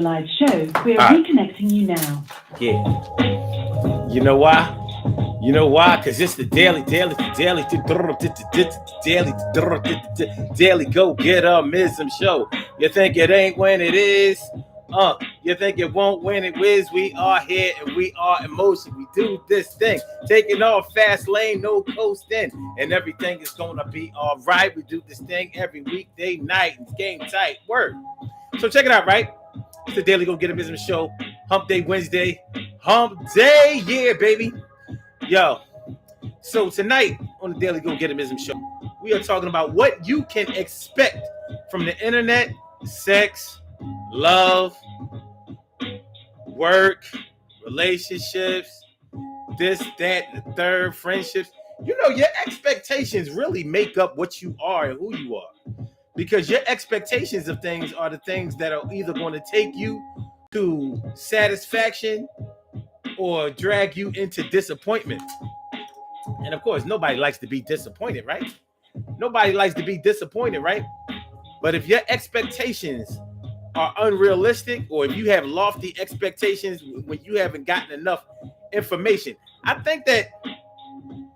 Live show. We're reconnecting you now. Yeah. You know why? You know why? Because it's the daily go get mism show. You think it ain't when it is? You think it won't when it is? We are here and we are in motion. We do this thing, taking off fast lane, no coasting, and everything is gonna be all right. We do this thing every weekday night. It's game tight. Word. So check it out, right? It's the Daily Go Get Mism show. Hump Day Wednesday. Hump Day, yeah, baby. Yo, so tonight on the Daily Go Get Mism show, we are talking about what you can expect from the internet, sex, love, work, relationships, this, that, and the third, friendships. You know, your expectations really make up what you are and who you are. Because your expectations of things are the things that are either going to take you to satisfaction or drag you into disappointment. And of course, nobody likes to be disappointed, right? Nobody likes to be disappointed, right? But if your expectations are unrealistic, or if you have lofty expectations when you haven't gotten enough information, I think that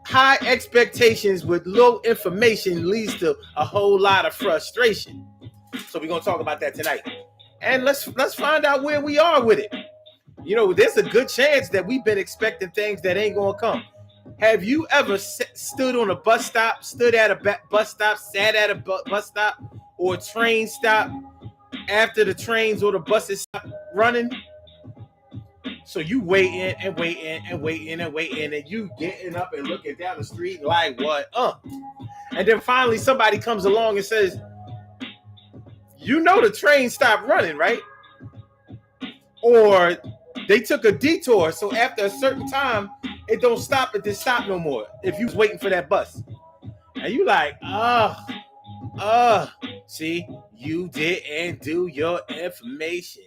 high expectations with low information leads to a whole lot of frustration. So we're gonna talk about that tonight, and let's find out where we are with it. You know, there's a good chance that we've been expecting things that ain't gonna come. Have you ever stood on a bus stop, stood at a bus stop, sat at a bus stop or a train stop after the trains or the buses stop running? So you waiting and waiting and waiting and waiting, and you getting up and looking down the street like what? And then finally somebody comes along and says, you know the train stopped running, right? Or they took a detour, so after a certain time, it don't stop at this stop no more. If you was waiting for that bus, and you like, see, you didn't do your information,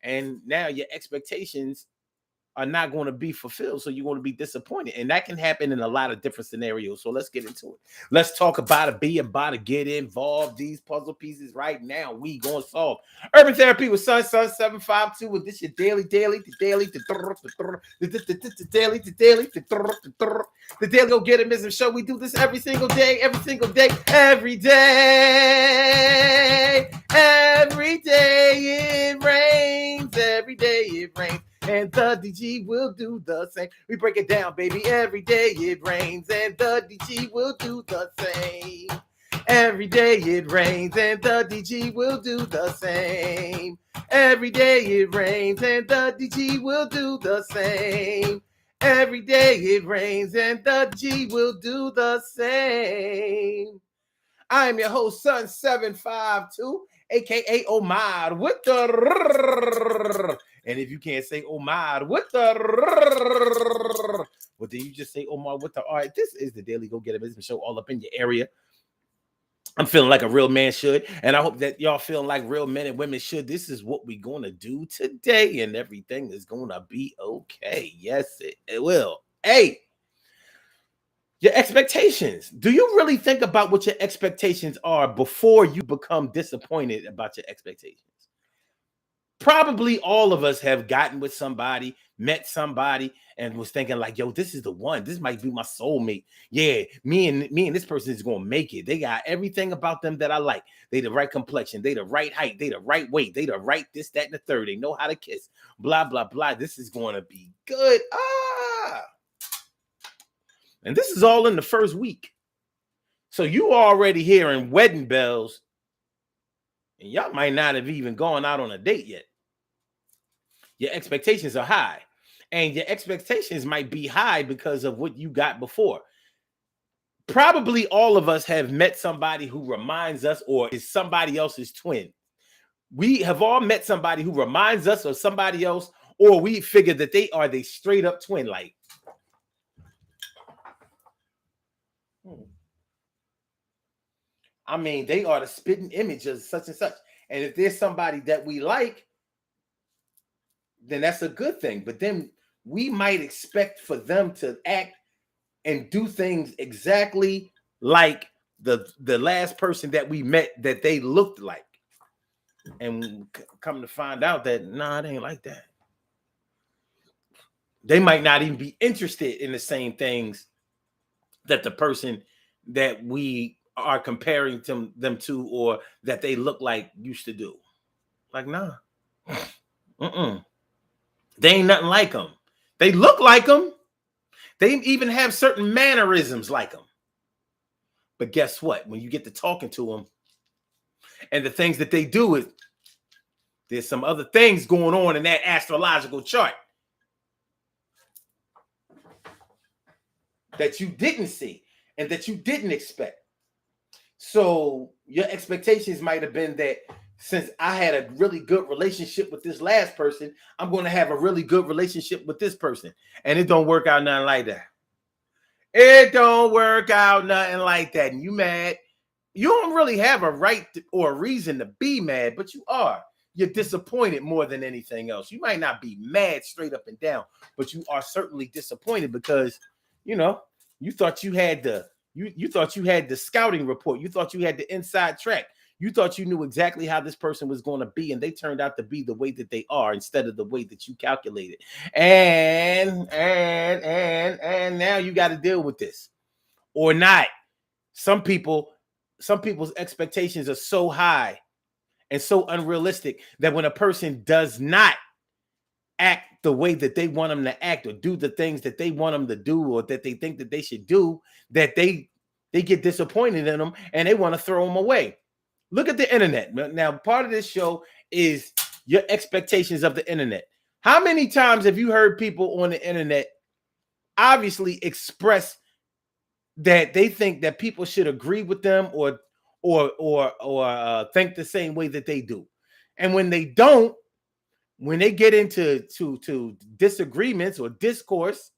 and now your expectations are not going to be fulfilled, so you're going to be disappointed, and that can happen in a lot of different scenarios. So let's get into it. Let's talk about it. Be about to get involved. These puzzle pieces right now we gonna solve. Urban Therapy with Sun 752. With this your daily, the daily Go Get It Mism show. We do this every single day, every day it rains, every day it rains. And the DG will do the same. We break it down, baby. Every day it rains, and the DG will do the same. Every day it rains, and the DG will do the same. Every day it rains, and the DG will do the same. Every day it rains, and the G will do the same. I am your host, Sun 752, aka Omar, with the. And if you can't say Omar with the, well, then you just say Omar with the. All right, this is the Daily Go Get It Business show, all up in your area. I'm feeling like a real man should, and I hope that y'all feeling like real men and women should. This is what we're gonna do today, and everything is gonna be okay. Yes, it will. Hey. Your expectations. Do you really think about what your expectations are before you become disappointed about your expectations? Probably all of us have gotten with somebody, met somebody, and was thinking like, yo, this is the one. This might be my soulmate. Yeah, me and this person is gonna make it. They got everything about them that I like. They the right complexion, they the right height, they the right weight, they the right this, that, and the third. They know how to kiss. Blah, blah, blah. This is gonna be good. And this is all in the first week. So you already hearing wedding bells, and y'all might not have even gone out on a date yet. Your expectations are high, and your expectations might be high because of what you got before. Probably all of us have met somebody who reminds us or is somebody else's twin. We have all met somebody who reminds us of somebody else, or we figure that they are the straight up twin. Like, I mean, they are the spitting image of such and such. And if there's somebody that we like, then that's a good thing. But then we might expect for them to act and do things exactly like the last person that we met that they looked like. And come to find out that, nah, it ain't like that. They might not even be interested in the same things that the person that we are comparing them to, or that they look like, used to do. Like, nah. They ain't nothing like them. They look like them. They even have certain mannerisms like them. But guess what? When you get to talking to them and the things that they do, is there's some other things going on in that astrological chart that you didn't see and that you didn't expect. So your expectations might have been that since I had a really good relationship with this last person, I'm going to have a really good relationship with this person. And it don't work out nothing like that. It don't work out nothing like that. And you mad. You don't really have a right or a reason to be mad, but you are. You're disappointed more than anything else. You might not be mad straight up and down, but you are certainly disappointed because, you know, you thought you had the you thought you had the scouting report. You thought you had the inside track. You thought you knew exactly how this person was going to be, and they turned out to be the way that they are instead of the way that you calculated. And now you got to deal with this or not. Some people's expectations are so high and so unrealistic that when a person does not act the way that they want them to act or do the things that they want them to do or that they think that they should do, that they get disappointed in them and they want to throw them away. Look at the internet. Now, part of this show is your expectations of the internet. How many times have you heard people on the internet obviously express that they think that people should agree with them or think the same way that they do? And when they don't, when they get into to disagreements or discourse,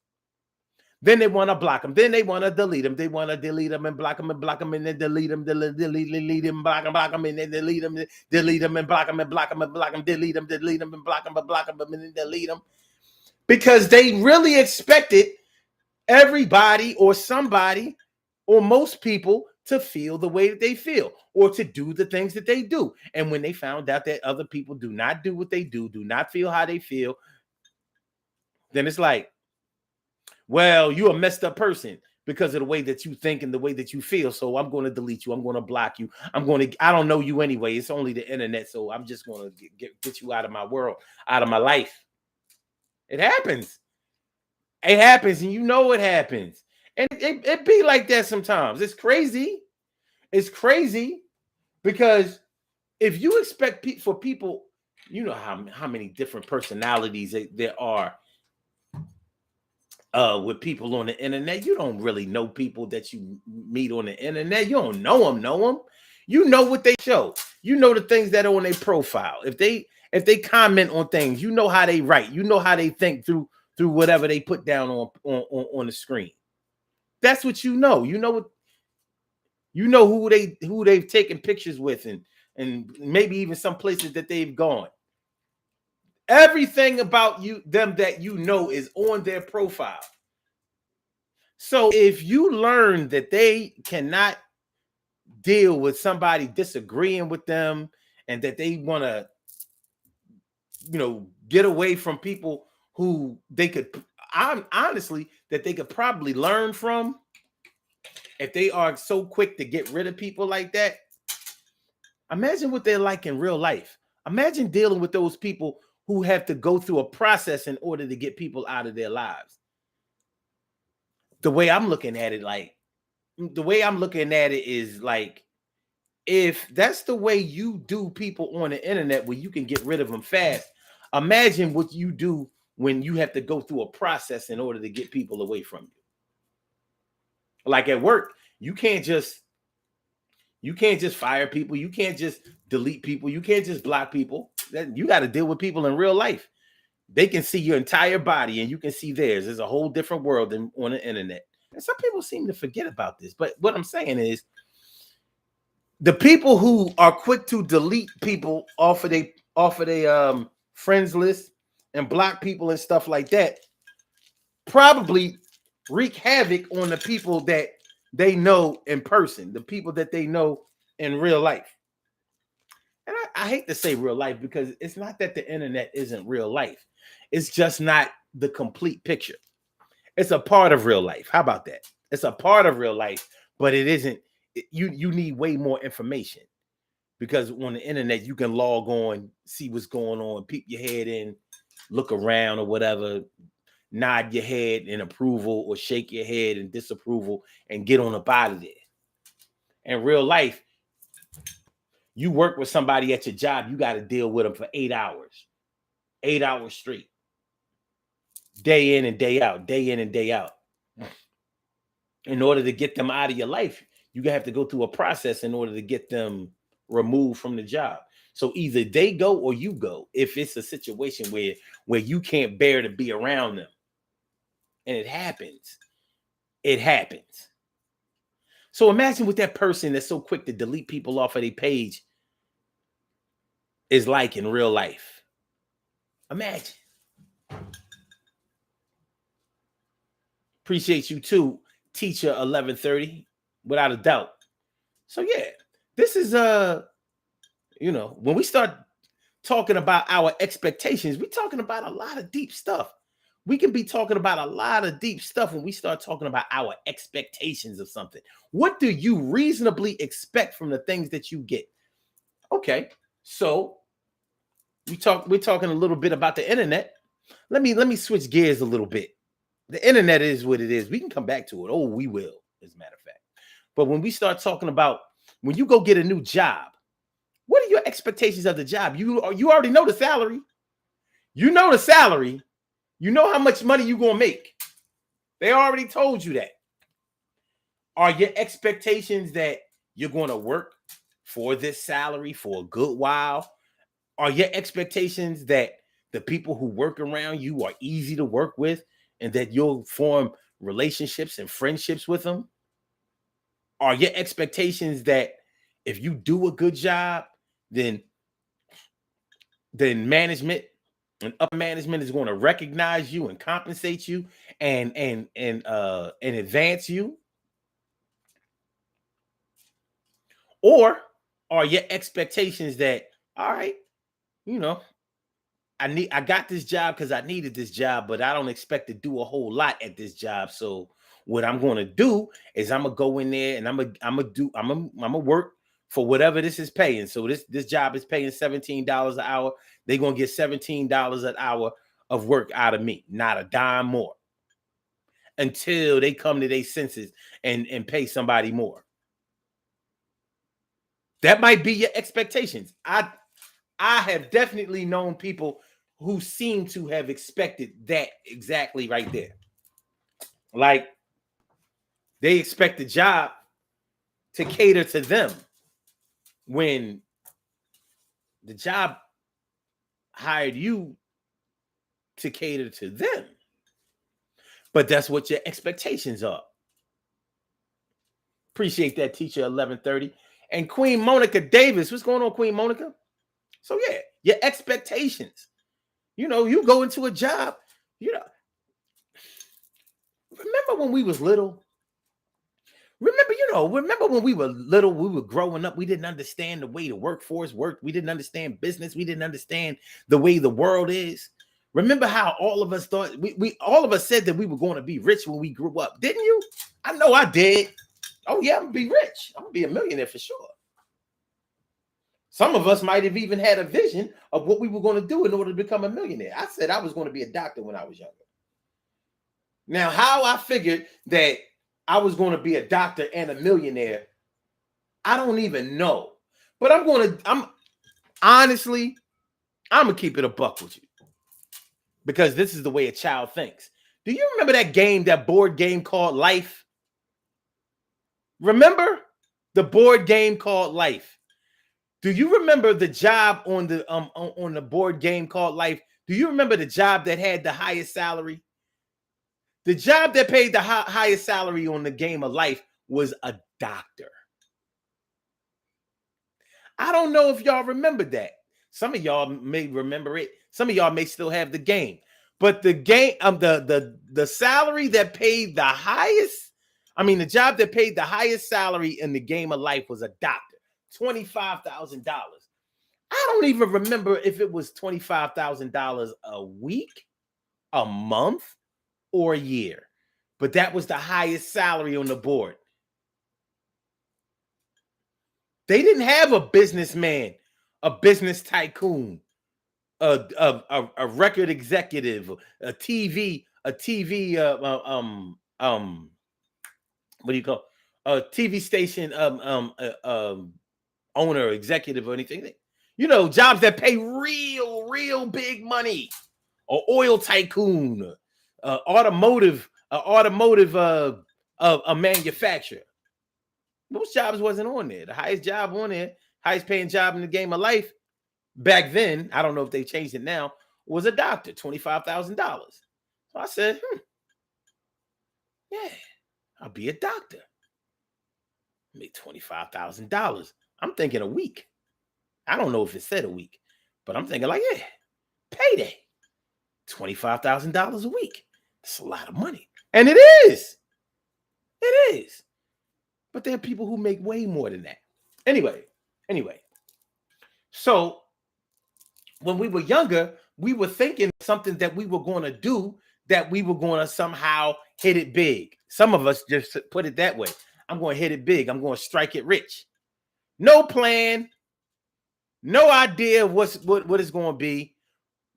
then they want to block them. Then they want to delete them. They want to delete them and block them and block them and then delete them, delete them, block them and then delete them and block them and block them and block them, delete them and block them and block them and then delete them. Because they really expected everybody or somebody or most people to feel the way that they feel or to do the things that they do. And when they found out that other people do not do what they do not feel how they feel, then it's like, well, you're a messed up person because of the way that you think and the way that you feel. So I'm going to delete you. I'm going to block you. I don't know you anyway. It's only the internet. So I'm just going to get you out of my world, out of my life. It happens. It happens. And you know it happens. And it be like that sometimes. It's crazy. It's crazy because if you expect for people, you know how many different personalities there are with people on the internet. You don't really know people that you meet on the internet. You don't know them. You know what they show. You know the things that are on their profile. If they comment on things, you know how they write. You know how they think through whatever they put down on the screen. That's what you know. You know who they've taken pictures with and maybe even some places that they've gone. Everything about them that you know is on their profile. So if you learn that they cannot deal with somebody disagreeing with them and that they want to, get away from people who they could, honestly, that they could probably learn from, if they are so quick to get rid of people like that, imagine what they're like in real life. Imagine dealing with those people who have to go through a process in order to get people out of their lives. The way I'm looking at it is like, if that's the way you do people on the internet where you can get rid of them fast, imagine what you do when you have to go through a process in order to get people away from you. Like at work, you can't just fire people. You can't just delete people. You can't just block people. You got to deal with people in real life. They can see your entire body and you can see theirs. There's a whole different world than on the internet. And some people seem to forget about this. But what I'm saying is, the people who are quick to delete people off of their friends list and block people and stuff like that probably wreak havoc on the people that they know in person, the people that they know in real life. I hate to say real life because it's not that the internet isn't real life. It's just not the complete picture. It's a part of real life. How about that? It's a part of real life, but it isn't. You need way more information because on the internet you can log on, see what's going on, peep your head in, look around or whatever, nod your head in approval or shake your head in disapproval and get on up out of there. In real life, you work with somebody at your job, you got to deal with them for 8 hours straight, day in and day out, day in and day out. In order to get them out of your life, you have to go through a process in order to get them removed from the job. So either they go or you go if it's a situation where you can't bear to be around them. And it happens. It happens. So imagine what that person that's so quick to delete people off of their page is like in real life. Imagine. Appreciate you too, Teacher 1130, without a doubt. So yeah, this is when we start talking about our expectations, we're talking about a lot of deep stuff. We can be talking about a lot of deep stuff when we start talking about our expectations of something. What do you reasonably expect from the things that you get? Okay, so we're talking a little bit about the internet. Let me switch gears a little bit. The internet is what it is. We can come back to it. Oh, we will, as a matter of fact. But when we start talking about when you go get a new job, what are your expectations of the job? You already know the salary. You know the salary. You know how much money you're going to make. They already told you that. Are your expectations that you're going to work for this salary for a good while? Are your expectations that the people who work around you are easy to work with and that you'll form relationships and friendships with them? Are your expectations that if you do a good job, then management and upper management is going to recognize you and compensate you and advance you? Or are your expectations that, all right, I got this job because I needed this job, but I don't expect to do a whole lot at this job. So what I'm going to do is I'm gonna go in there and I'm gonna work for whatever this is paying. So this job is paying $17 an hour. They're gonna get $17 an hour of work out of me, not a dime more, until they come to their senses and pay somebody more. That might be your expectations. I have definitely known people who seem to have expected that exactly right there. Like they expect the job to cater to them when the job hired you to cater to them. But that's what your expectations are. Appreciate that, Teacher 1130. And Queen Monica Davis. What's going on, Queen Monica? So yeah, your expectations. You go into a job, remember when we was little? Remember when we were little, we were growing up, we didn't understand the way the workforce worked. We didn't understand business. We didn't understand the way the world is. Remember how all of us thought, we all of us said that we were going to be rich when we grew up. Didn't you? I know I did. Oh yeah, I'm going to be rich. I'm going to be a millionaire for sure. Some of us might have even had a vision of what we were going to do in order to become a millionaire. I said I was going to be a doctor when I was younger. Now, how I figured that I was going to be a doctor and a millionaire, I don't even know. But I'm going to keep it a buck with you. Because this is the way a child thinks. Do you remember that board game called Life? Remember the board game called Life? Do you remember the job on the board game called Life? Do you remember the job that had the highest salary? The job that paid the highest salary on the game of Life was a doctor. I don't know if y'all remember that. Some of y'all may remember it. Some of y'all may still have the game. But the game, the salary that paid the highest, the job that paid the highest salary in the game of Life was a doctor, $25,000. I don't even remember if it was $25,000 a week, a month, or a year. But that was the highest salary on the board. They didn't have a businessman, a business tycoon, a record executive, a TV what do you call a TV station owner, executive, or anything. You know, jobs that pay real big money, or oil tycoon, automotive a manufacturer. Most jobs wasn't on there. The highest job on there, highest paying job in the game of life back then, I don't know if they changed it now, was a doctor, $25,000. So I said, yeah, I'll be a doctor. Make $25,000. I'm thinking a week. I don't know if it said a week, but I'm thinking like, yeah, payday. $25,000 a week. That's a lot of money. And it is. It is. But there are people who make way more than that. Anyway. So when we were younger, we were thinking something that we were going to do, that we were going to somehow hit it big. Some of us just put it that way. I'm going to hit it big. I'm going to strike it rich. No plan, no idea what it's going to be.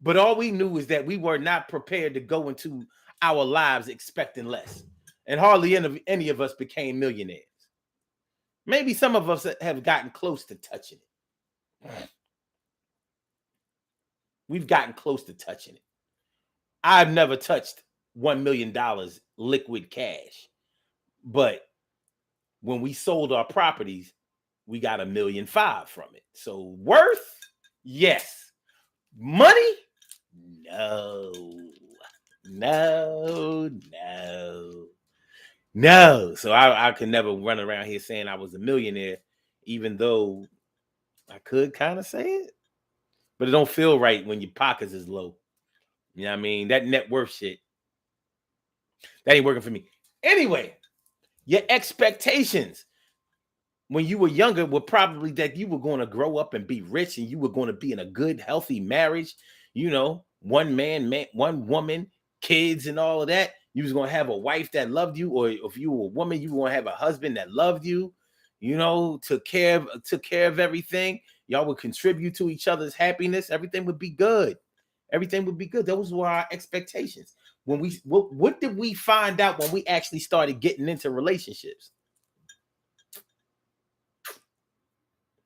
But all we knew is that we were not prepared to go into our lives expecting less. And hardly any of us became millionaires. Maybe some of us have gotten close to touching it. We've gotten close to touching it. I've never touched $1 million liquid cash. But when we sold our properties, we got $1.5 million from it. So worth, yes. Money, no. So I could never run around here saying I was a millionaire, even though I could kind of say it. But it don't feel right when your pockets is low. You know what I mean? That net worth shit, that ain't working for me. Anyway, your expectations when you were younger were probably that you were going to grow up and be rich, and you were going to be in a good, healthy marriage. You know, one woman, kids, and all of that. You was going to have a wife that loved you, or if you were a woman, you were going to have a husband that loved you. You know, took care of everything. Y'all would contribute to each other's happiness. Everything would be good. Everything would be good. Those were our expectations. What did we find out when we actually started getting into relationships?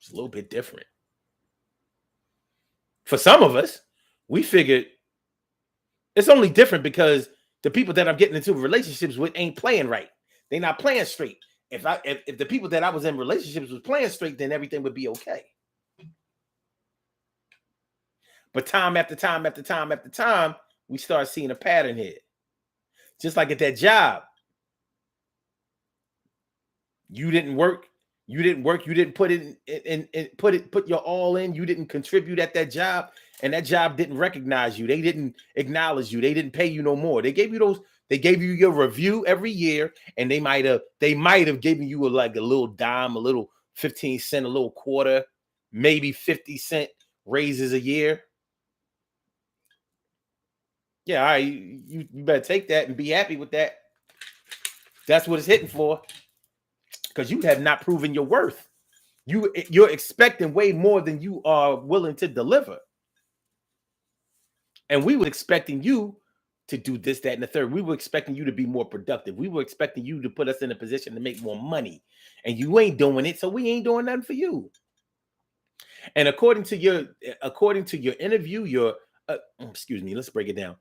It's a little bit different. For some of us, we figured it's only different because the people that I'm getting into relationships with ain't playing right. They're not playing straight. If the people that I was in relationships was playing straight, then everything would be okay. But time after time, we start seeing a pattern here. Just like at that job. You didn't work. You didn't put your all in. You didn't contribute at that job, and that job didn't recognize you. They didn't acknowledge you. They didn't pay you no more. They gave you your review every year, and they might have given you a little dime, a little 15 cent, a little quarter, maybe 50 cent raises a year. Yeah, all right, you better take that and be happy with that. That's what it's hitting for. Because you have not proven your worth. You're expecting way more than you are willing to deliver. And we were expecting you to do this, that, and the third. We were expecting you to be more productive. We were expecting you to put us in a position to make more money. And you ain't doing it, so we ain't doing nothing for you. And according to your interview, let's break it down.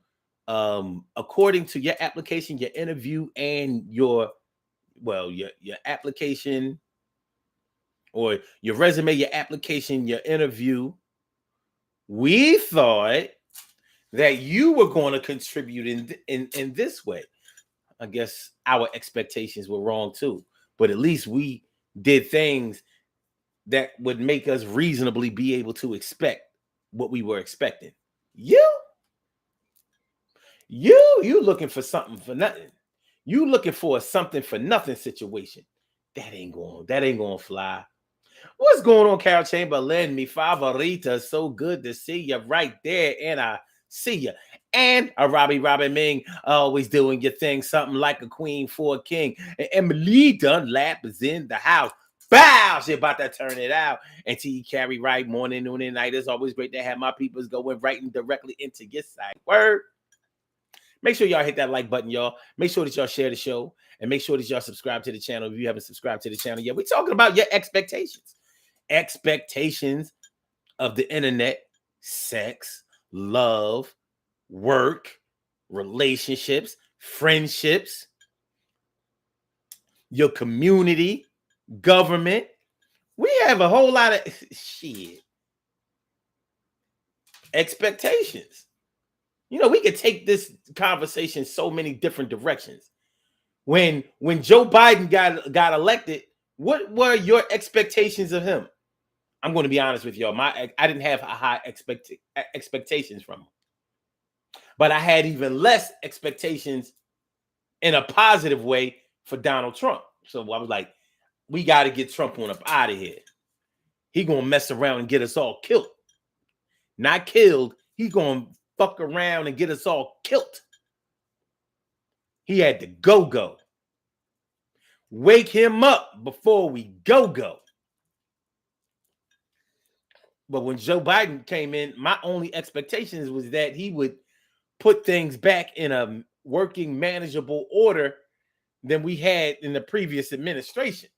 According to your application, your interview, and your application, or your resume, your application, your interview, we thought that you were going to contribute in this way. I guess our expectations were wrong too, but at least we did things that would make us reasonably be able to expect what we were expecting. You looking for something for nothing. You looking for a something for nothing situation. That ain't going to fly. What's going on, Carol Chamberlain? Mi favorita. So good to see you right there. And I see you. And a Robin Ming, always doing your thing, something like a queen for a king. And Emily Dunlap is in the house. Bow! She about to turn it out. And T. Carry right morning, noon, and night. It's always great to have my peoples going right and directly into your side. Word. Make sure y'all hit that like button, y'all. Make sure that y'all share the show. And make sure that y'all subscribe to the channel if you haven't subscribed to the channel yet. We're talking about your expectations. Expectations of the internet, sex, love, work, relationships, friendships, your community, government. We have a whole lot of shit. Expectations. You know, we could take this conversation so many different directions. When Joe Biden got elected, what were your expectations of him? I'm going to be honest with y'all. I didn't have high expectations from him, but I had even less expectations in a positive way for Donald Trump. So I was like, we got to get Trump on up out of here. He going to mess around and get us all killed. Not killed. He going to fuck around and get us all killed. He had to go. Wake him up before we go. But when Joe Biden came in, my only expectations was that he would put things back in a working, manageable order than we had in the previous administration.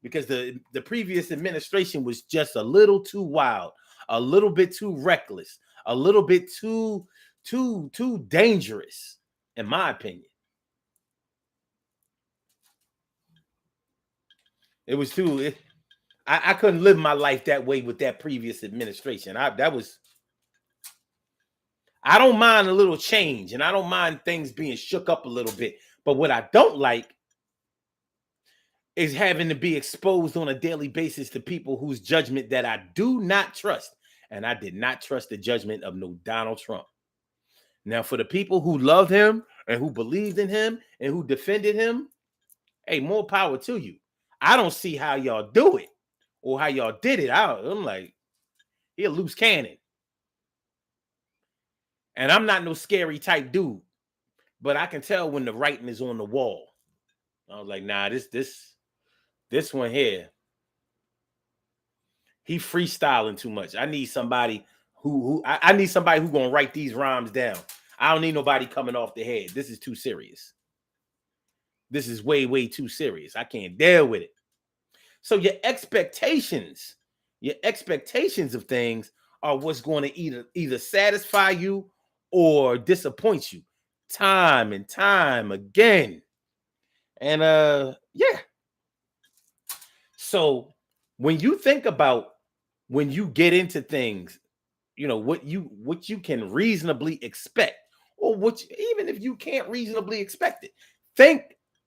Because the previous administration was just a little too wild, a little bit too reckless, a little bit too dangerous, in my opinion. It was too... I couldn't live my life that way with that previous administration. I don't mind a little change, and I don't mind things being shook up a little bit. But what I don't like is having to be exposed on a daily basis to people whose judgment that I do not trust. And I did not trust the judgment of no Donald Trump. Now, for the people who loved him and who believed in him and who defended him, hey, more power to you. I don't see how y'all do it. Or how y'all did it. I'm like, he a loose cannon. And I'm not no scary type dude. But I can tell when the writing is on the wall. I was like, nah, this one here, he freestyling too much. I need somebody I need somebody who's gonna write these rhymes down. I don't need nobody coming off the head. This is too serious. This is way too serious. I can't deal with it. So your expectations of things are what's going to either satisfy you or disappoint you time and time again. And yeah. So when you think about when you get into things, you know, what you can reasonably expect, or even if you can't reasonably expect it, think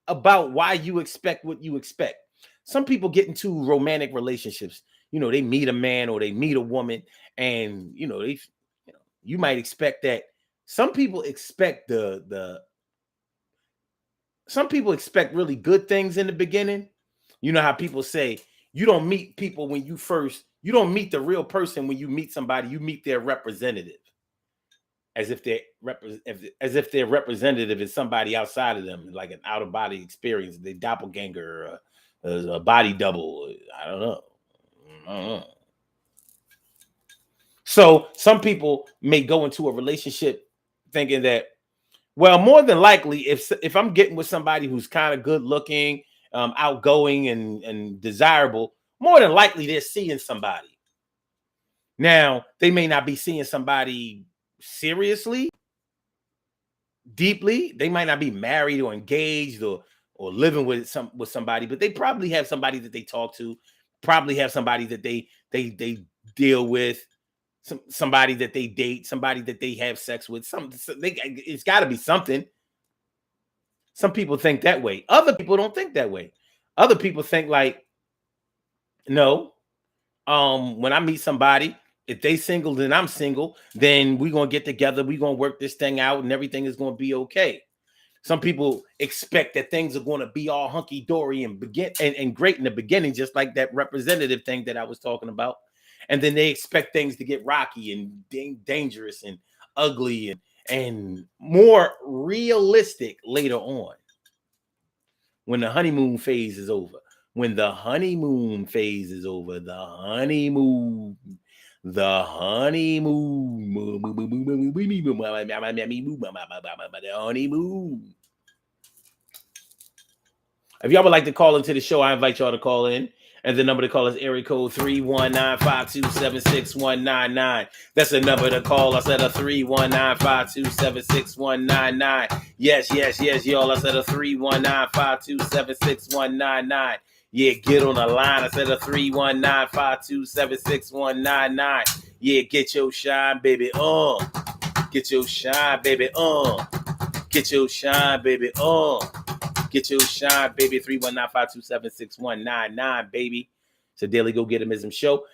about why you expect what you expect. Some people get into romantic relationships. You know, they meet a man or they meet a woman, and you might expect that. Some people expect some people expect really good things in the beginning. You know how people say you don't meet people when you don't meet the real person when you meet somebody, you meet their representative. As if their representative is somebody outside of them, like an out-of-body experience, they doppelganger, a body double. I don't know. So some people may go into a relationship thinking that, well, more than likely, if I'm getting with somebody who's kind of good looking, outgoing, and desirable, more than likely they're seeing somebody. Now, they may not be seeing somebody seriously, deeply. They might not be married or engaged or living with somebody, but they probably have somebody that they talk to, probably have somebody that they deal with, somebody that they date, somebody that they have sex with. It's got to be something. Some people think that way. Other people don't think that way. Other people think like, no, when I meet somebody, if they single, then I'm single, then we're going to get together. We're going to work this thing out and everything is going to be okay. Some people expect that things are going to be all hunky-dory and great in the beginning, just like that representative thing that I was talking about. And then they expect things to get rocky and dangerous and ugly and more realistic later on when the honeymoon phase is over. When the honeymoon phase is over, the honeymoon. If y'all would like to call into the show, I invite y'all to call in. And the number to call is area code 319-527-6199. That's the number to call. I said a 319-527-6199. Yes, y'all. I said a 319-527-6199. Yeah, get on the line. I said a 319-527-6199. Yeah, get your shine, baby, on. Get your shine, baby, on. Get your shine, baby, on. Get your shine, baby. 319-527-6199, baby. It's a Daily Go Getimism show.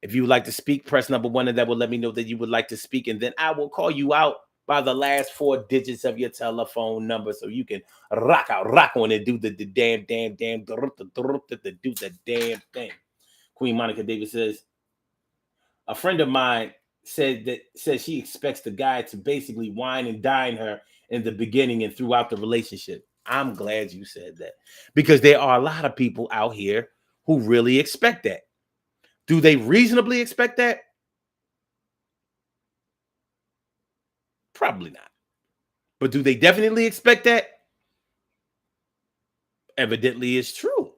If you would like to speak, press number 1, and that will let me know that you would like to speak. And then I will call you out by the last 4 digits of your telephone number so you can rock on and do the damn, do the damn thing. Queen Monica Davis says, a friend of mine says she expects the guy to basically wine and dine her in the beginning and throughout the relationship. I'm glad you said that, because there are a lot of people out here who really expect that. Do they reasonably expect that? Probably not. But do they definitely expect that? Evidently, it's true.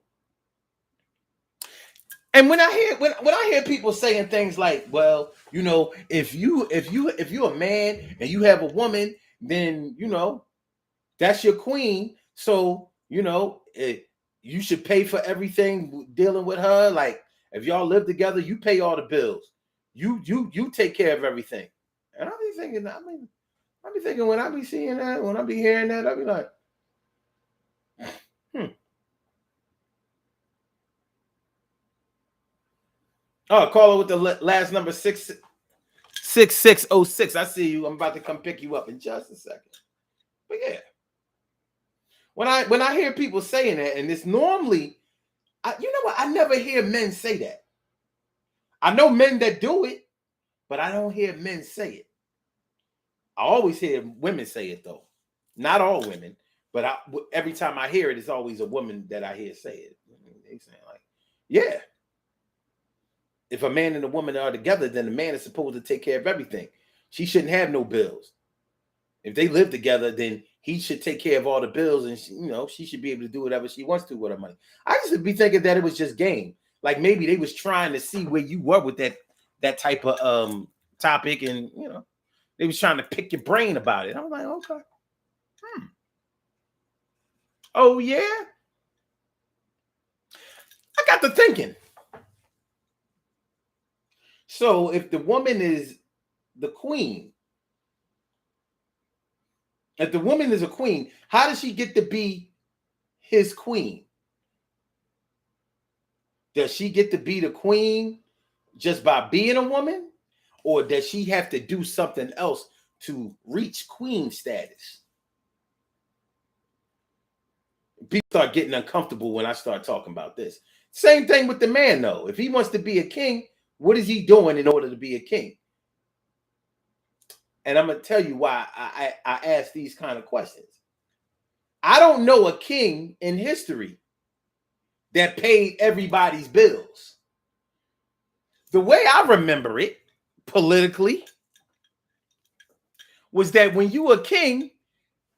And when I hear people saying things like, well, you know, if you're a man and you have a woman, then, you know, that's your queen. So, you know, you should pay for everything dealing with her. Like, if y'all live together, you pay all the bills. You take care of everything. And I'll be thinking when I be seeing that, when I be hearing that, I'll be like, Oh, caller with the last number 6606. I see you. I'm about to come pick you up in just a second. But yeah, when I hear people saying that, and it's normally, you know what? I never hear men say that. I know men that do it, but I don't hear men say it. I always hear women say it though. Not all women, but every time I hear it, it's always a woman that I hear say it. They saying like, yeah. If a man and a woman are together, then the man is supposed to take care of everything. She shouldn't have no bills. If they live together, then he should take care of all the bills, and she should be able to do whatever she wants to with her money. I used to be thinking that it was just game. Like maybe they was trying to see where you were with that type of topic, and they was trying to pick your brain about it. I was like, okay. Oh yeah. I got to thinking. So if the woman is the queen, if the woman is a queen, how does she get to be his queen? Does she get to be the queen just by being a woman? Or does she have to do something else to reach queen status? People start getting uncomfortable when I start talking about this. Same thing with the man, though. If he wants to be a king, what is he doing in order to be a king? And I'm going to tell you why I ask these kind of questions. I don't know a king in history that paid everybody's bills. The way I remember it politically was that when you were a king,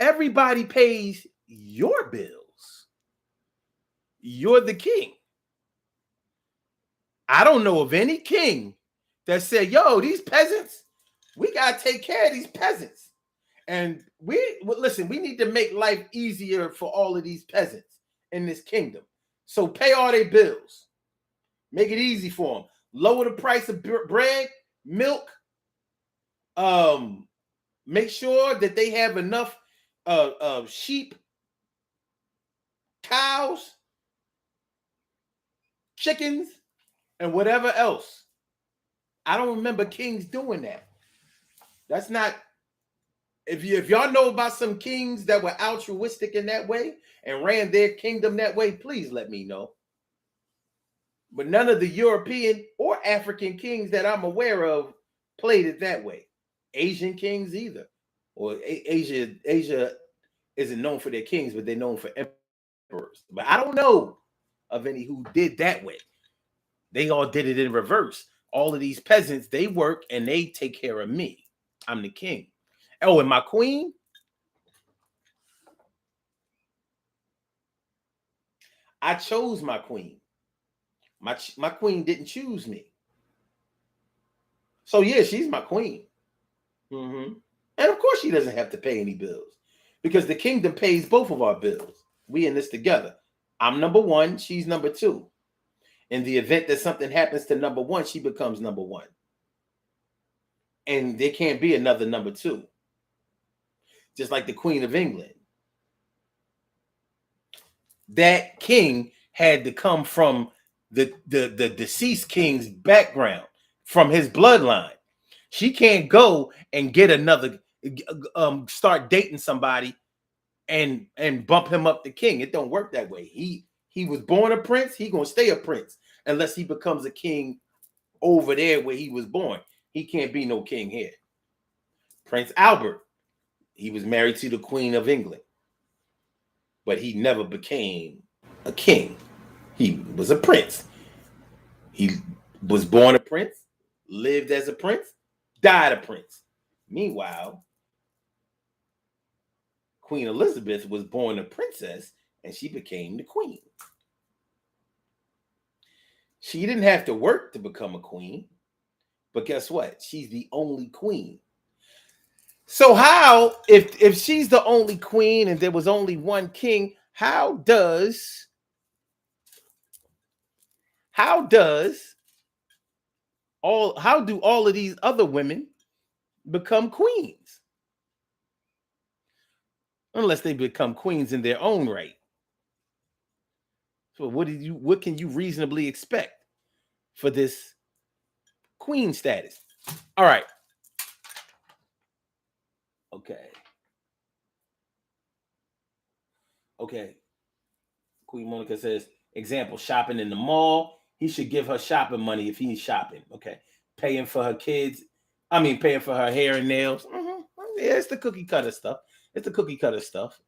everybody pays your bills. You're the king. I don't know of any king that said, yo, these peasants, we got to take care of these peasants. And we need to make life easier for all of these peasants in this kingdom. So pay all their bills. Make it easy for them. Lower the price of bread, milk. Make sure that they have enough sheep, cows, chickens, and whatever else. I don't remember kings doing that. That's not If y'all know about some kings that were altruistic in that way and ran their kingdom that way, please let me know. But none of the European or African kings that I'm aware of played it that way. Asian kings either. Or Asia isn't known for their kings, but they're known for emperors. But I don't know of any who did that way. They all did it in reverse. All of these peasants, they work and they take care of me. I'm the king. Oh, and my queen? I chose my queen. My queen didn't choose me. So yeah, she's my queen. Mm-hmm. And of course she doesn't have to pay any bills because the kingdom pays both of our bills. We in this together. I'm number one, she's number two. In the event that something happens to number one, she becomes number one. And there can't be another number two. Just like the Queen of England. That king had to come from the deceased king's background, from his bloodline. She can't go and get another, start dating somebody and bump him up to king. It don't work that way. He was born a prince. He gonna stay a prince unless he becomes a king over there where he was born. He can't be no king here. Prince Albert, he was married to the Queen of England, but he never became a king. He was a prince. He was born a prince, lived as a prince, died a prince. Meanwhile, Queen Elizabeth was born a princess and she became the queen. She didn't have to work to become a queen, but guess what? She's the only queen. So how, if she's the only queen and there was only one king, how do all of these other women become queens? Unless they become queens in their own right. So what can you reasonably expect for this queen status? All right. Okay. Queen Monica says, example, shopping in the mall. He should give her shopping money if he's shopping. Okay. Paying for her kids. Paying for her hair and nails. Mm-hmm. Yeah, it's the cookie cutter stuff.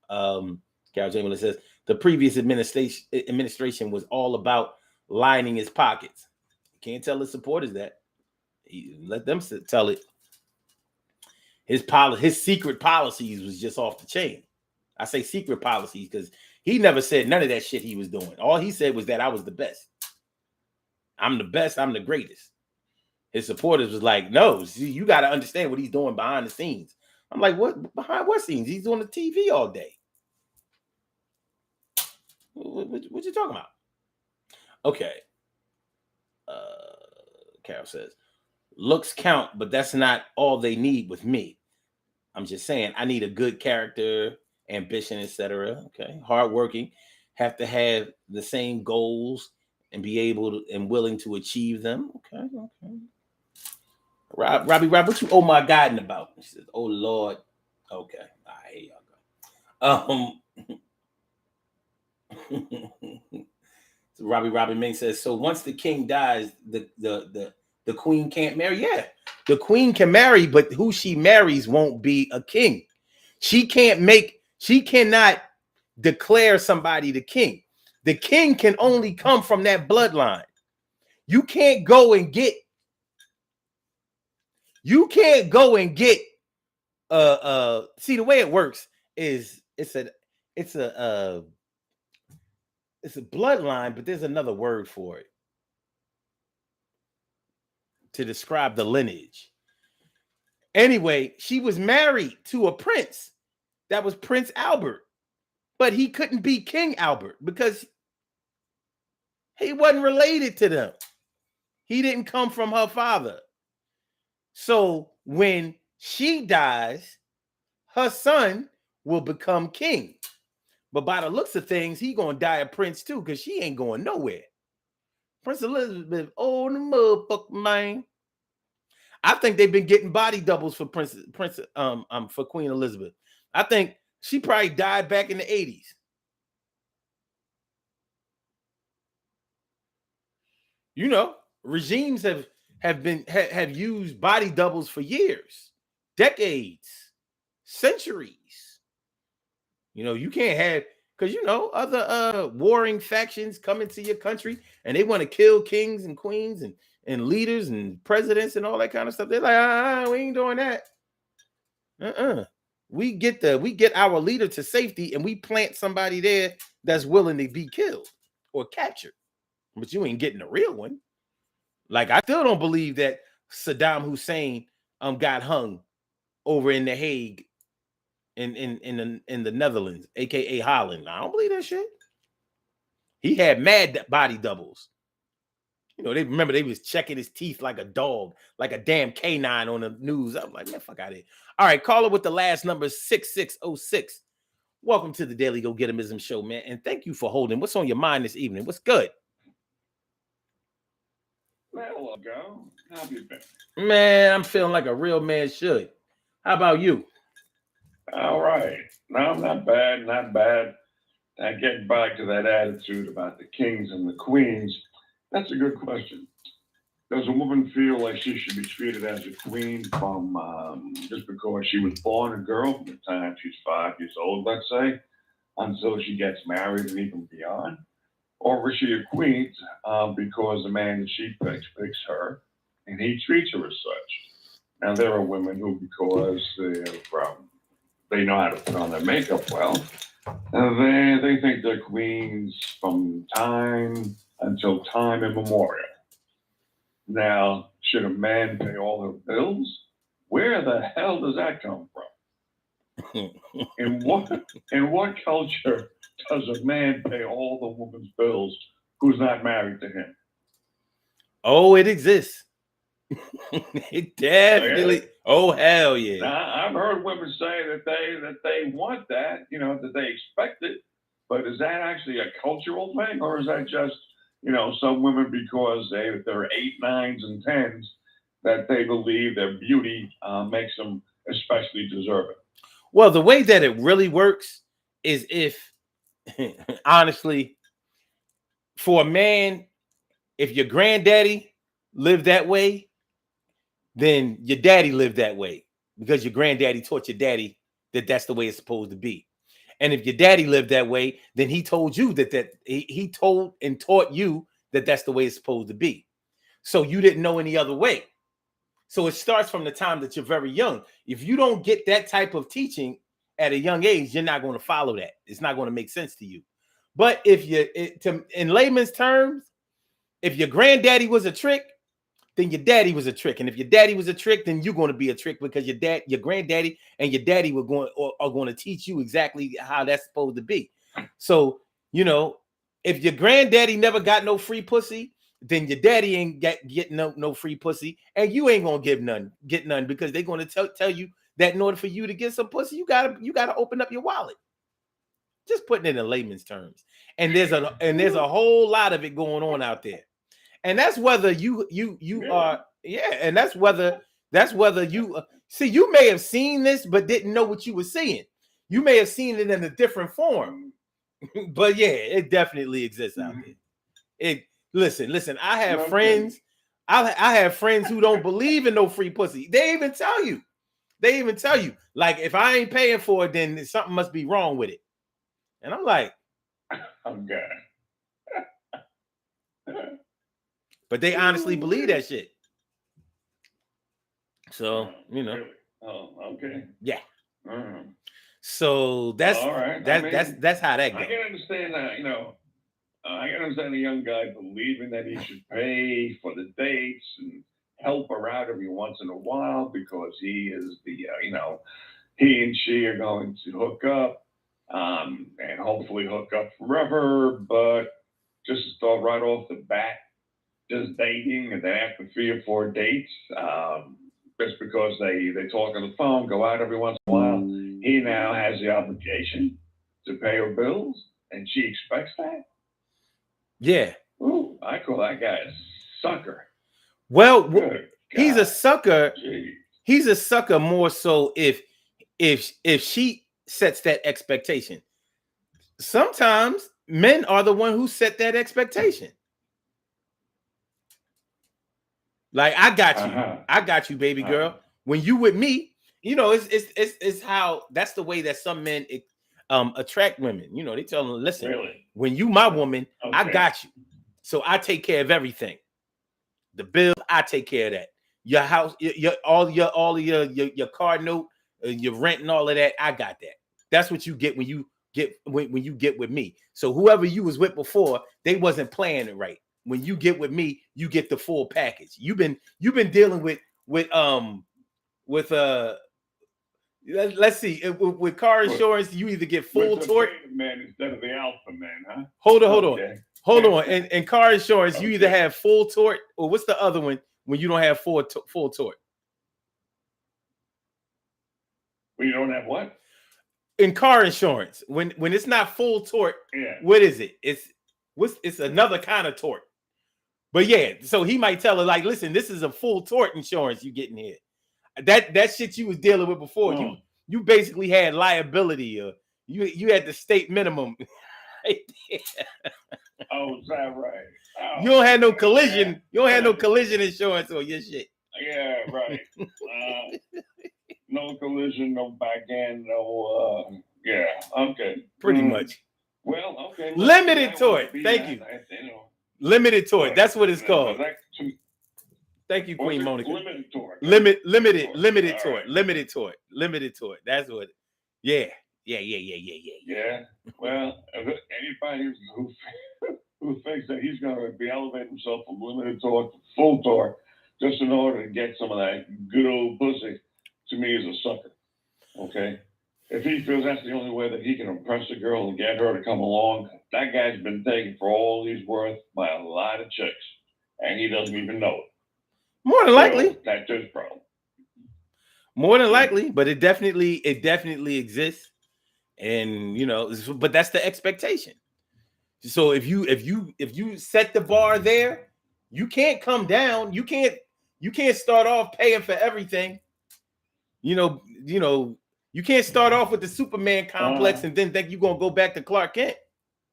Carol Chamberlain says, the previous administration was all about lining his pockets. You can't tell his supporters that. Let them tell it. His secret policies was just off the chain. I say secret policies because he never said none of that shit he was doing. All he said was that I was the best. I'm the best. I'm the greatest. His supporters was like, no, see, you got to understand what he's doing behind the scenes. I'm like, what? Behind what scenes? He's on the TV all day. What you talking about? Okay. Carol says, looks count, but that's not all they need with me. I'm just saying, I need a good character, ambition, etc. Okay. Hardworking, have to have the same goals and be able to and willing to achieve them. Okay. Robbie, what you oh my God about? She says, oh Lord. Okay. All right, here y'all go. So Robbie Ming says, so once the king dies, the queen can't marry. Yeah, the queen can marry, but who she marries won't be a king. She cannot declare somebody the king. The king can only come from that bloodline. You can't go and get see, the way it works is it's a bloodline, but there's another word for it to describe the lineage. Anyway, she was married to a prince. That was Prince Albert. But he couldn't be King Albert because he wasn't related to them. He didn't come from her father. So when she dies, her son will become king. But by the looks of things, he gonna die a prince too, because she ain't going nowhere. Prince Elizabeth, oh the motherfucker, man. I think they've been getting body doubles for for Queen Elizabeth. I think she probably died back in the 80s. You know, regimes have used body doubles for years, decades, centuries. You know, you can't have, because you know other warring factions come into your country and they want to kill kings and queens and leaders and presidents and all that kind of stuff. They're like, we ain't doing that. We get our leader to safety and we plant somebody there that's willing to be killed or captured. But you ain't getting a real one. Like, I still don't believe that Saddam Hussein got hung over in The Hague in the Netherlands, aka Holland. I don't believe that shit. He had mad body doubles. You know, they was checking his teeth like a dog, like a damn canine on the news. I'm like, man, fuck out of here. All right, caller with the last number 6606. Welcome to the Daily Go Getimism Show, man. And thank you for holding. What's on your mind this evening? What's good? Hello, go. How have you been? Man, I'm feeling like a real man should. How about you? All right. No, not bad, not bad. And getting back to that attitude about the kings and the queens, that's a good question. Does a woman feel like she should be treated as a queen from just because she was born a girl from the time she's 5 years old, let's say, until she gets married and even beyond? Or is she a queen because the man that she picks her, and he treats her as such? Now, there are women who, because they know how to put on their makeup well, they think they're queens from time until time immemorial. Now, should a man pay all her bills? Where the hell does that come from? In what culture does a man pay all the woman's bills who's not married to him? Oh, it exists. It definitely. Oh, hell yeah. Now, I've heard women say that they want that, you know, that they expect it. But is that actually a cultural thing, or is that just, you know, some women, because they're 8s, 9s, and 10s, that they believe their beauty makes them especially deserving? Well, the way that it really works is if, honestly, for a man, if your granddaddy lived that way, then your daddy lived that way because your granddaddy taught your daddy that that's the way it's supposed to be. And if your daddy lived that way, then he told you that he told and taught you that that's the way it's supposed to be. So you didn't know any other way. So it starts from the time that you're very young. If you don't get that type of teaching at a young age, you're not going to follow that. It's not going to make sense to you. But if in layman's terms, if your granddaddy was a trick, then your daddy was a trick. And if your daddy was a trick, then you're going to be a trick because your granddaddy and your daddy are going to teach you exactly how that's supposed to be. So, you know, if your granddaddy never got no free pussy, then your daddy ain't get no free pussy, and you ain't gonna get none because they're going to tell you that in order for you to get some pussy, you gotta open up your wallet. Just putting it in layman's terms. And there's a whole lot of it going on out there. And that's whether you are, and that's whether you see, you may have seen this but didn't know what you were seeing. You may have seen it in a different form. But yeah, it definitely exists out there. Listen, I have friends. I have friends who don't believe in no free pussy. They even tell you, like, if I ain't paying for it, then something must be wrong with it. And I'm like, okay. But they honestly believe that shit. So, you know. Really? Oh, okay. Yeah. So that's all right. That's how that goes. I can understand that, you know. I can understand a young guy believing that he should pay for the dates and help her out every once in a while because he is the, you know, he and she are going to hook up and hopefully hook up forever. But just start right off the bat, just dating, and then after 3 or 4 dates, just because they talk on the phone, go out every once in a while, he now has the obligation to pay her bills, and she expects that. Yeah. Ooh, I call that guy a sucker. Well, He's a sucker. Gee. He's a sucker more so if she sets that expectation. Sometimes men are the one who set that expectation. Like, I got you, baby girl. When you with me, you know, it's how, that's the way that some men attract women. You know, they tell them, listen, Really? when you my woman, Okay. I got you. So I take care of everything. The bill, I take care of that. Your house, all of your car note, your rent and all of that, I got that. That's what you get when you get with me. So whoever you was with before, they wasn't playing it right. When you get with me, you get the full package. You've been dealing with let's see, with car insurance, you either get full torque man instead of the alpha man, huh? Hold on. And car insurance, you either have full torque, or what's the other one when you don't have full torque? Well, you don't have what? In car insurance, when it's not full torque, Yeah. what is it? It's another kind of torque. But yeah, so he might tell her, like, listen, this is a full torque insurance you getting here. That shit you was dealing with before, you basically had liability, or you had the state minimum. Oh, is that right? Oh, You don't have no collision. Yeah. You don't have no collision insurance on your shit. Yeah, right. No collision, no back end, no. Yeah, okay. Pretty much. Well, okay. Limited torque. Thank you. Limited torque. That's what it's called. Thank you, Queen Monica. Limited torque. Limited torque. Limited torque. That's what. Yeah. Yeah. Well, anybody who thinks that he's going to be elevating himself from limited torque to full torque just in order to get some of that good old pussy, to me, is a sucker. Okay. If he feels that's the only way that he can impress a girl and get her to come along, that guy's been taken for all he's worth by a lot of chicks, and he doesn't even know it. More than likely. So that's his problem. More than likely, but it definitely exists, and you know, but that's the expectation. So if you set the bar there, you can't come down. You can't start off paying for everything. You know, you can't start off with the Superman complex and then think you're gonna go back to Clark Kent.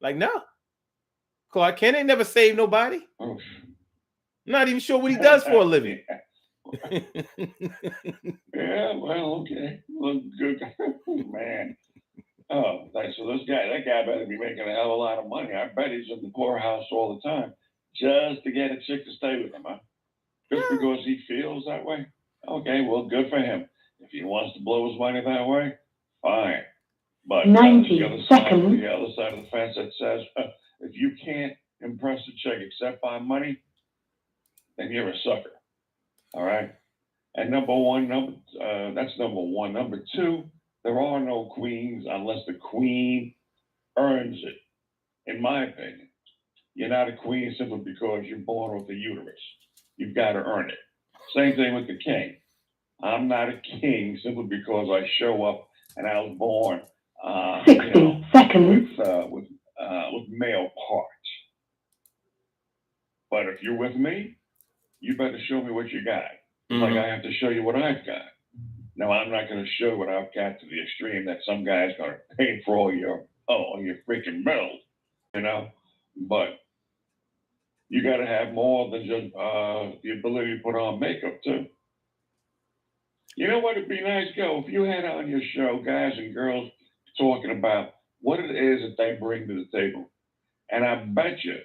Like, no, Clark Kent ain't never saved nobody. Oh. Not even sure what he does for a living. Yeah, well, okay. Well, good. Man. Oh, so that guy better be making a hell of a lot of money. I bet he's in the poorhouse all the time just to get a chick to stay with him, huh? Just because he feels that way? Okay, well, good for him. If he wants to blow his money that way, fine. But 90 seconds. The other side of the fence that says, if you can't impress a chick except by money, then you're a sucker. All right? And that's number one. Number two, there are no queens unless the queen earns it, in my opinion. You're not a queen simply because you're born with a uterus. You've got to earn it. Same thing with the king. I'm not a king simply because I show up and I was born 60 seconds. with male parts. But if you're with me, you better show me what you got. Like I have to show you what I've got. Now, I'm not going to show what I've got to the extreme that some guy's going to pay for all your freaking bills, you know. But you got to have more than just the ability to put on makeup too. You know what? It'd be nice, if you had on your show guys and girls talking about what it is that they bring to the table, and I bet you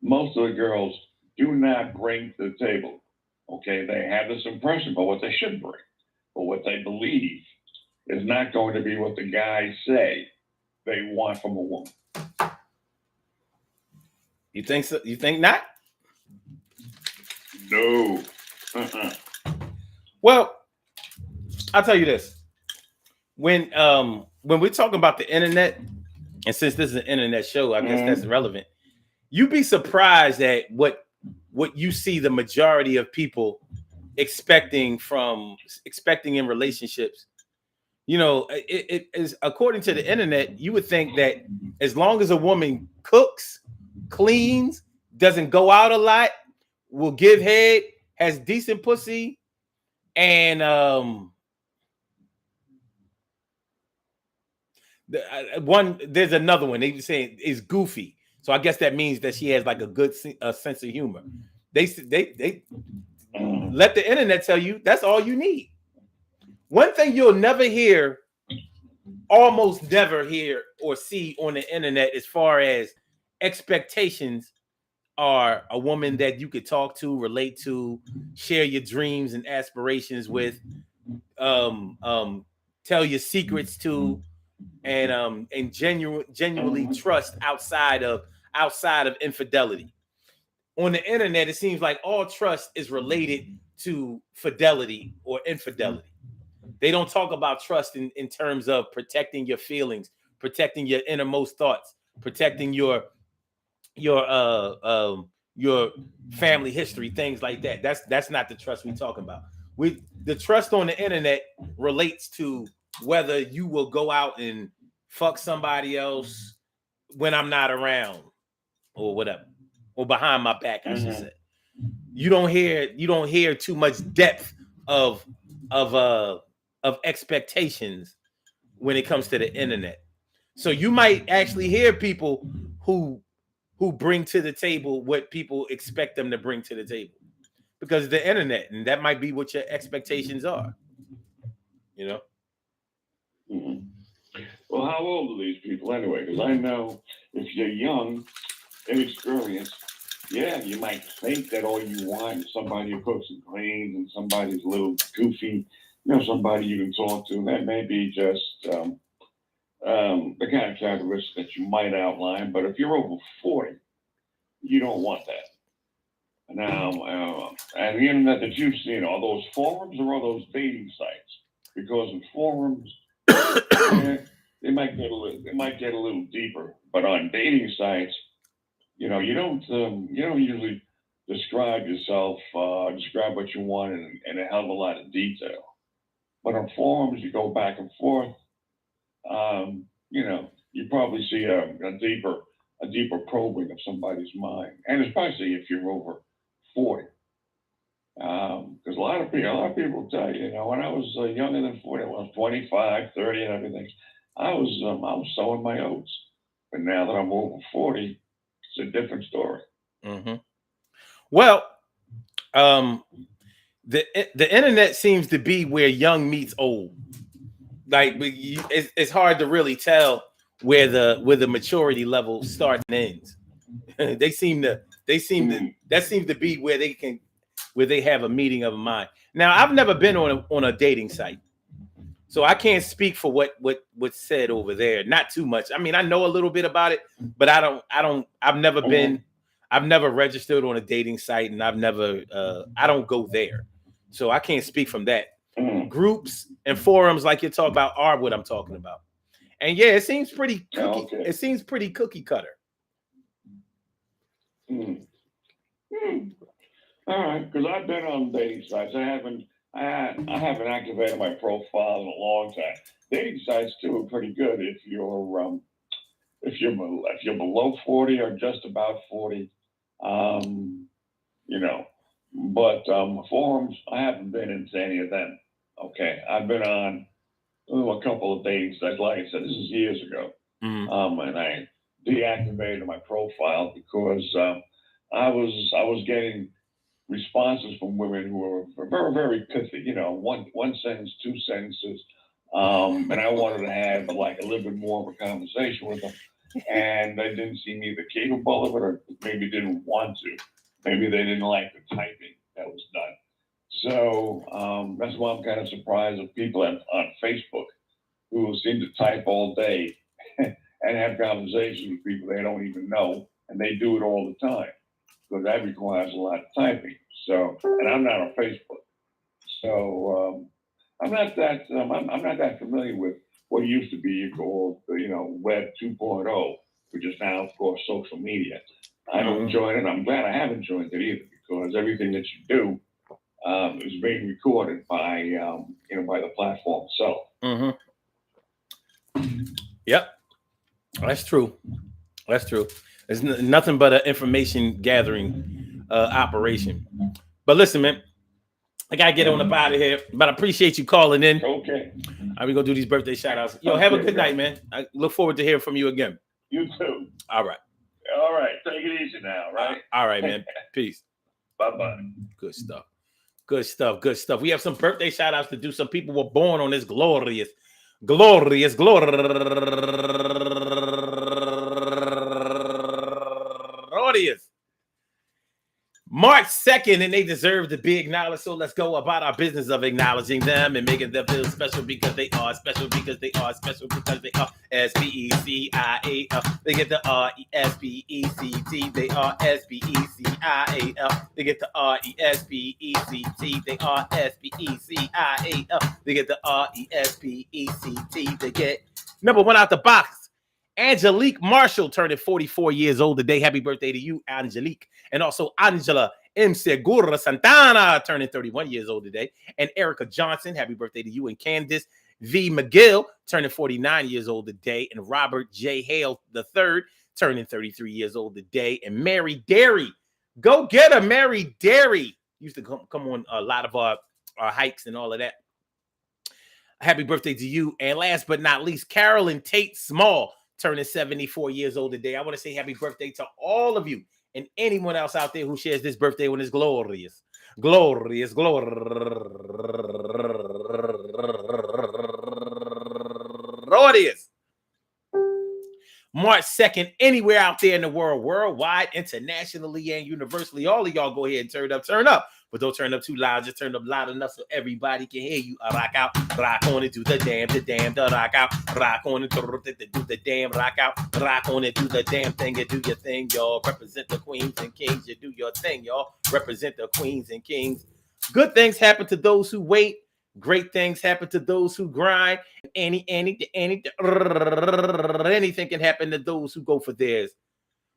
most of the girls do not bring to the table. Okay, they have this impression about what they should bring, but what they believe is not going to be what the guys say they want from a woman. You think so? You think not? No. Well, I'll tell you this. When we're talking about the internet, and since this is an internet show, I guess that's relevant. You'd be surprised at what you see the majority of people expecting in relationships. You know, it is, according to the internet, you would think that as long as a woman cooks, cleans, doesn't go out a lot, will give head, has decent pussy, and there's another one they saying is goofy. So I guess that means that she has like a good sense of humor. They let the internet tell you that's all you need. One thing you'll never hear, almost never hear or see on the internet as far as expectations are a woman that you could talk to, relate to, share your dreams and aspirations with, tell your secrets to, and genuinely trust outside of infidelity. On the internet, it seems like all trust is related to fidelity or infidelity. They don't talk about trust in terms of protecting your feelings, protecting your innermost thoughts, protecting your family history, things like that. That's not the trust we're talking about. The trust on the internet relates to whether you will go out and fuck somebody else when I'm not around or whatever, or behind my back, I should say. You don't hear too much depth of expectations when it comes to the internet. So you might actually hear people who bring to the table what people expect them to bring to the table because of the internet, and that might be what your expectations are. You know. Mm-hmm. Well, how old are these people anyway? Because I know if you're young, inexperienced, yeah, you might think that all you want is somebody who cooks and cleans and somebody's a little goofy, somebody you can talk to. That may be just the kind of characteristics that you might outline. But if you're over 40, you don't want that. Now, and the internet that you've seen, are those forums or are those dating sites? Because in forums, they might get a little deeper. But on dating sites, you don't usually describe yourself, describe what you want in a hell of a lot of detail. But on forums, you go back and forth. You probably see a deeper probing of somebody's mind, and especially if you're over 40. Because a lot of people tell you, when I was younger than 40, I was 25, 30, and everything. I was sowing my oats, but now that I'm over 40, it's a different story. Mm-hmm. Well, the internet seems to be where young meets old. Like it's hard to really tell where the maturity level starts and ends. That seems to be where they have a meeting of a mind. Now, I've never been on a dating site, so I can't speak for what's said over there. Not too much. I mean, I know a little bit about it, but I've never registered on a dating site, and I don't go there, so I can't speak from that. Groups and forums like you're talking about are what I'm talking about. And yeah, it seems pretty It seems pretty cookie cutter. All right, because I've been on dating sites. I haven't activated my profile in a long time. Dating sites too are pretty good if you're below 40 or just about 40. But forums, I haven't been into any of them. Okay, I've been on a couple of dating sites. Like I said, this is years ago. And I deactivated my profile because I was getting responses from women who were very, very pithy. One sentence, two sentences, and I wanted to have a little bit more of a conversation with them. And they didn't seem either capable of it or maybe didn't want to. Maybe they didn't like the typing that was done. So that's why I'm kind of surprised at people on Facebook who seem to type all day and have conversations with people they don't even know, and they do it all the time because that requires a lot of typing. So, and I'm not on Facebook, so I'm not that familiar with what used to be called Web 2.0, which is now, of course, social media. I don't join it. I'm glad I haven't joined it either because everything that you do is being recorded by by the platform itself. Mm-hmm. Yep, that's true. It's nothing but an information gathering operation. But listen, man, I gotta get on up out of here, but I appreciate you calling in. Okay. All right, we gonna do these birthday shout outs. Yo, have a good night, man. I look forward to hearing from you again. You too. All right. All right. Take it easy now, right? All right, man. Peace. Bye-bye. Good stuff. Good stuff. Good stuff. We have some birthday shout outs to do. Some people were born on this glorious March 2nd, and they deserve to be acknowledged. So let's go about our business of acknowledging them and making them feel special because they are special because they are special because they are SPECIAL. They get the RESPECT. They are SPECIAL. They get the RESPECT. They are SPECIAL. They get the RESPECT. They get number one out the box. Angelique Marshall turning 44 years old today. Happy birthday to you, Angelique. And also Angela M. Segura Santana turning 31 years old today. And Erica Johnson, happy birthday to you. And Candace V. McGill turning 49 years old today. And Robert J. Hale III turning 33 years old today. And Mary Derry. Go get her, Mary Derry. Used to come on a lot of our hikes and all of that. Happy birthday to you. And last but not least, Carolyn Tate Small turning 74 years old today. I want to say happy birthday to all of you and anyone else out there who shares this birthday when it's glorious. Glorious. March 2nd, anywhere out there in the world, worldwide, internationally, and universally. All of y'all go ahead and turn up. But don't turn up too loud. Just turn up loud enough so everybody can hear you. Rock out, rock on it, do the damn, the rock out. Rock on it, do the damn, rock out. Rock on it, do the damn thing, and do your thing, y'all. Represent the queens and kings. You do your thing, y'all. Represent the queens and kings. Good things happen to those who wait. Great things happen to those who grind. Anything can happen to those who go for theirs.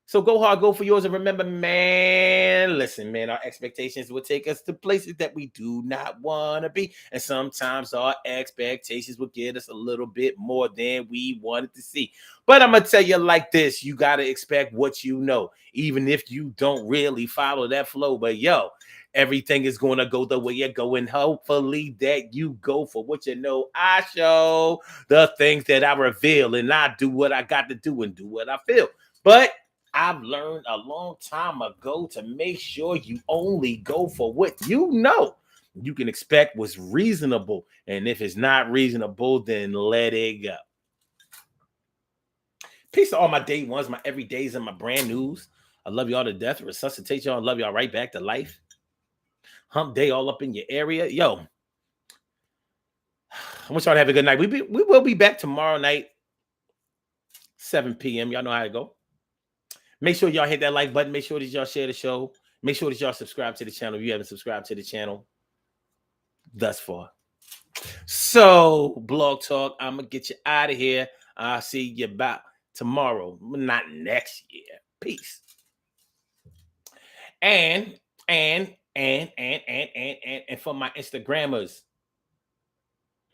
So go hard, go for yours, and remember, man, listen, man, our expectations will take us to places that we do not want to be. And sometimes our expectations will get us a little bit more than we wanted to see. But I'm going to tell you like this, you got to expect what you know, even if you don't really follow that flow. But yo, everything is going to go the way you're going. Hopefully that you go for what you know. I show the things that I reveal, and I do what I got to do and do what I feel. But I've learned a long time ago to make sure you only go for what you know. You can expect what's reasonable. And if it's not reasonable, then let it go. Peace to all my day ones, my everydays, and my brand news. I love y'all to death. Resuscitate y'all. I love y'all right back to life. Hump day all up in your area. Yo, I want y'all to have a good night. We will be back tomorrow night, 7 p.m. Y'all know how to go. Make sure y'all hit that like button. Make sure that y'all share the show. Make sure that y'all subscribe to the channel if you haven't subscribed to the channel thus far. So, Blog Talk, I'm going to get you out of here. I'll see you about tomorrow, not next year. Peace. And for my Instagrammers.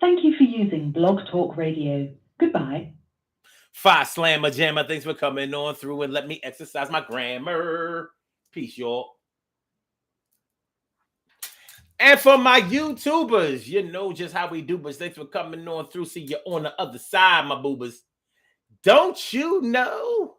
Thank you for using Blog Talk Radio. Goodbye. Phi Slammer Jammer, thanks for coming on through and let me exercise my grammar. Peace, y'all. And for my YouTubers, you know just how we do, but thanks for coming on through. See you on the other side, my boobers. Don't you know